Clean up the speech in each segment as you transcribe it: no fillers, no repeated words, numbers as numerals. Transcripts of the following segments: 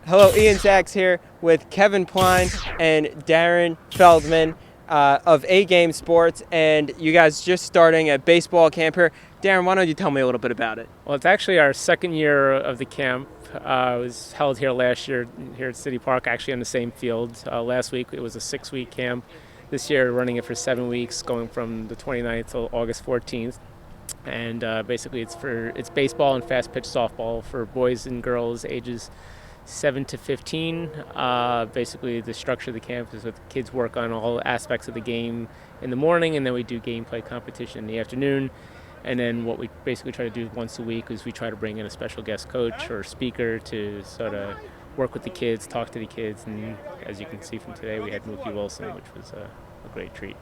Hello, Ian Sachs here with Kevin Plein and Darin Feldman of AGame Sports, and you guys just starting a baseball camp here. Darin, why don't you tell me a little bit about it? Well, it's actually our second year of the camp. It was held here last year here at City Park, actually on the same field. Last week it was a 6-week camp. This year, running it for 7 weeks, going from the 29th till August 14th. And basically, it's baseball and fast pitch softball for boys and girls ages 7 to 15. Basically, the structure of the camp is that the kids work on all aspects of the game in the morning, and then we do gameplay competition in the afternoon. And then what we basically try to do once a week is we try to bring in a special guest coach or speaker to sort of work with the kids, talk to the kids. And as you can see from today, we had Mookie Wilson, which was a great treat.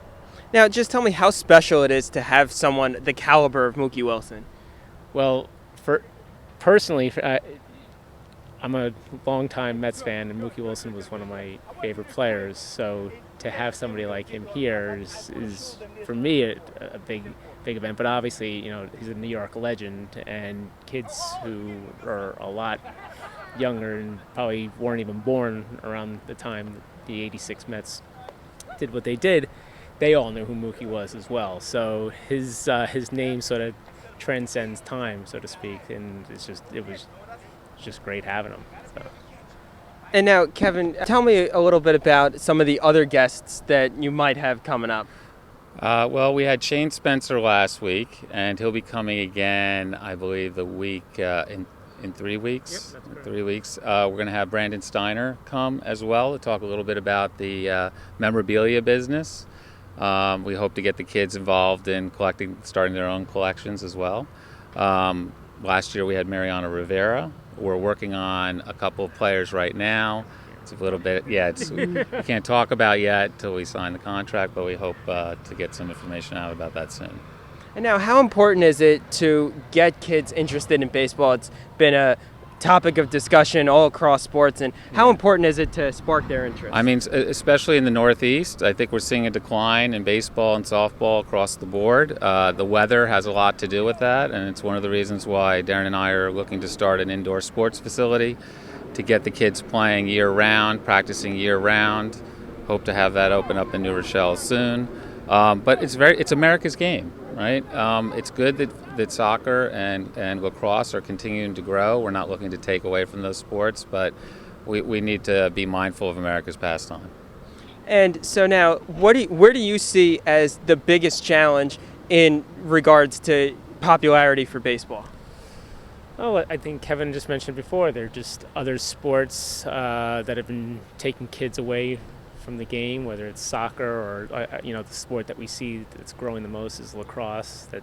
Now, just tell me how special it is to have someone the caliber of Mookie Wilson. Well, for personally, I'm a longtime Mets fan, and Mookie Wilson was one of my favorite players. So to have somebody like him here is for me a big event. But obviously, he's a New York legend, and kids who are a lot younger and probably weren't even born around the time the '86 Mets did what they did, they all knew who Mookie was as well. So his name sort of transcends time, so to speak, and it was just great having him. So. And now, Kevin, tell me a little bit about some of the other guests that you might have coming up. Well, we had Shane Spencer last week, and he'll be coming again, I believe, the week in 3 weeks. Yep, that's correct. 3 weeks. We're going to have Brandon Steiner come as well to talk a little bit about the memorabilia business. We hope to get the kids involved in starting their own collections as well. Last year we had Mariano Rivera. We're working on a couple of players right now. It's a little bit, we can't talk about yet until we sign the contract, but we hope to get some information out about that soon. And now, how important is it to get kids interested in baseball? It's been a topic of discussion all across sports, and how important is it to spark their interest? I mean, especially in the Northeast, I think we're seeing a decline in baseball and softball across the board. The weather has a lot to do with that, and it's one of the reasons why Darin and I are looking to start an indoor sports facility to get the kids playing year-round, practicing year-round. Hope to have that open up in New Rochelle soon. But it's America's game, right? It's good that soccer and lacrosse are continuing to grow. We're not looking to take away from those sports, but we need to be mindful of America's pastime. And so now, where do you see as the biggest challenge in regards to popularity for baseball? Well, I think Kevin just mentioned before, there are just other sports that have been taking kids away from the game, whether it's soccer or the sport that we see that's growing the most is lacrosse. That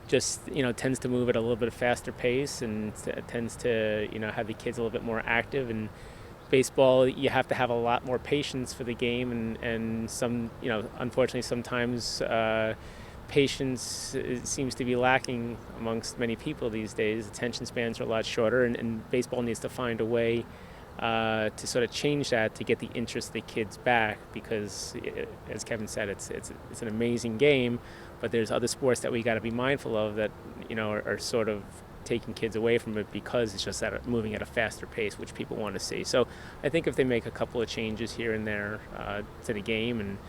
tends to move at a little bit faster pace and tends to have the kids a little bit more active. And baseball, you have to have a lot more patience for the game, and some unfortunately sometimes patience seems to be lacking amongst many people these days. Attention spans are a lot shorter, and baseball needs to find a way to sort of change that to get the interest of the kids back, because as Kevin said, it's an amazing game, but there's other sports that we got to be mindful of that are sort of taking kids away from it because it's just moving at a faster pace, which people want to see. So I think if they make a couple of changes here and there to the game and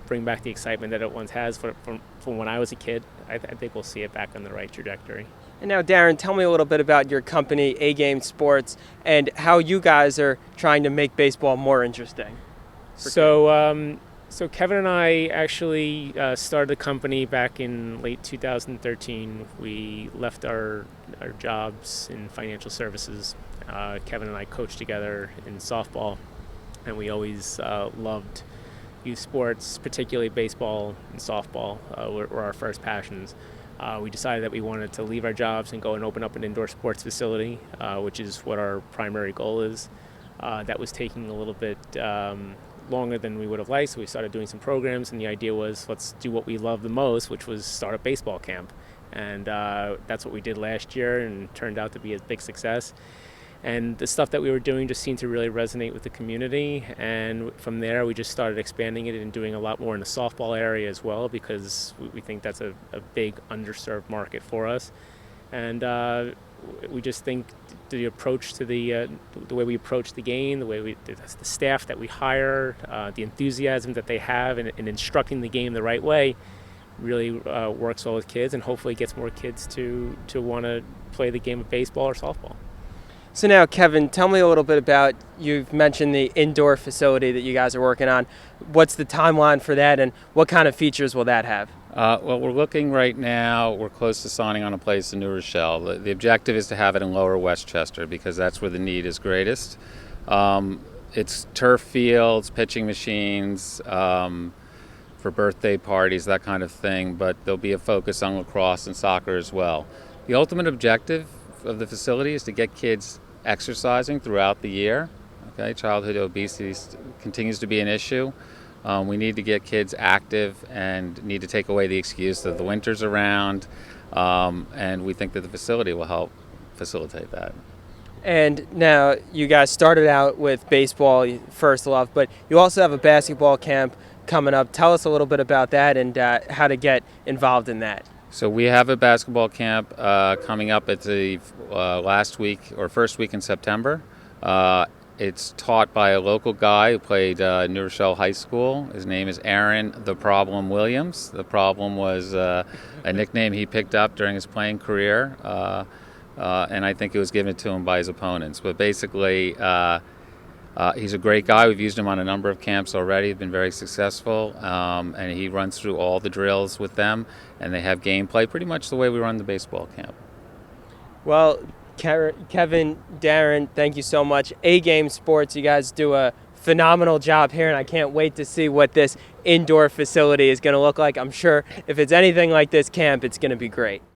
bring back the excitement that it once has from when I was a kid, I think we'll see it back on the right trajectory. And now, Darin, tell me a little bit about your company, AGame Sports, and how you guys are trying to make baseball more interesting. So Kevin and I actually started the company back in late 2013. We left our jobs in financial services. Kevin and I coached together in softball, and we always loved youth sports, particularly baseball and softball were our first passions. We decided that we wanted to leave our jobs and go and open up an indoor sports facility, which is what our primary goal is. That was taking a little bit longer than we would have liked, so we started doing some programs, and the idea was, let's do what we love the most, which was start a baseball camp. And that's what we did last year, and turned out to be a big success. And the stuff that we were doing just seemed to really resonate with the community, and from there we just started expanding it and doing a lot more in the softball area as well, because we think that's a big underserved market for us. And we just think the approach to the way we approach the game, the staff that we hire, the enthusiasm that they have in instructing the game the right way, really works well with kids, and hopefully gets more kids to want to play the game of baseball or softball. So now, Kevin, tell me a little bit about, you've mentioned the indoor facility that you guys are working on. What's the timeline for that, and what kind of features will that have? Well, we're looking right now, we're close to signing on a place in New Rochelle. The objective is to have it in Lower Westchester because that's where the need is greatest. It's turf fields, pitching machines, for birthday parties, that kind of thing, but there'll be a focus on lacrosse and soccer as well. The ultimate objective of the facility is to get kids exercising throughout the year. Okay, childhood obesity continues to be an issue. We need to get kids active and need to take away the excuse that the winter's around, and we think that the facility will help facilitate that. And now, you guys started out with baseball, first love, but you also have a basketball camp coming up. Tell us a little bit about that and how to get involved in that. So we have a basketball camp coming up at the last week or first week in September. It's taught by a local guy who played New Rochelle High School. His name is Darin "The Problem" Williams. The Problem was a nickname he picked up during his playing career, and I think it was given to him by his opponents. But basically, he's a great guy. We've used him on a number of camps already. He's been very successful, and he runs through all the drills with them, and they have gameplay pretty much the way we run the baseball camp. Well, Kevin, Darin, thank you so much. AGame Sports, you guys do a phenomenal job here, and I can't wait to see what this indoor facility is going to look like. I'm sure if it's anything like this camp, it's going to be great.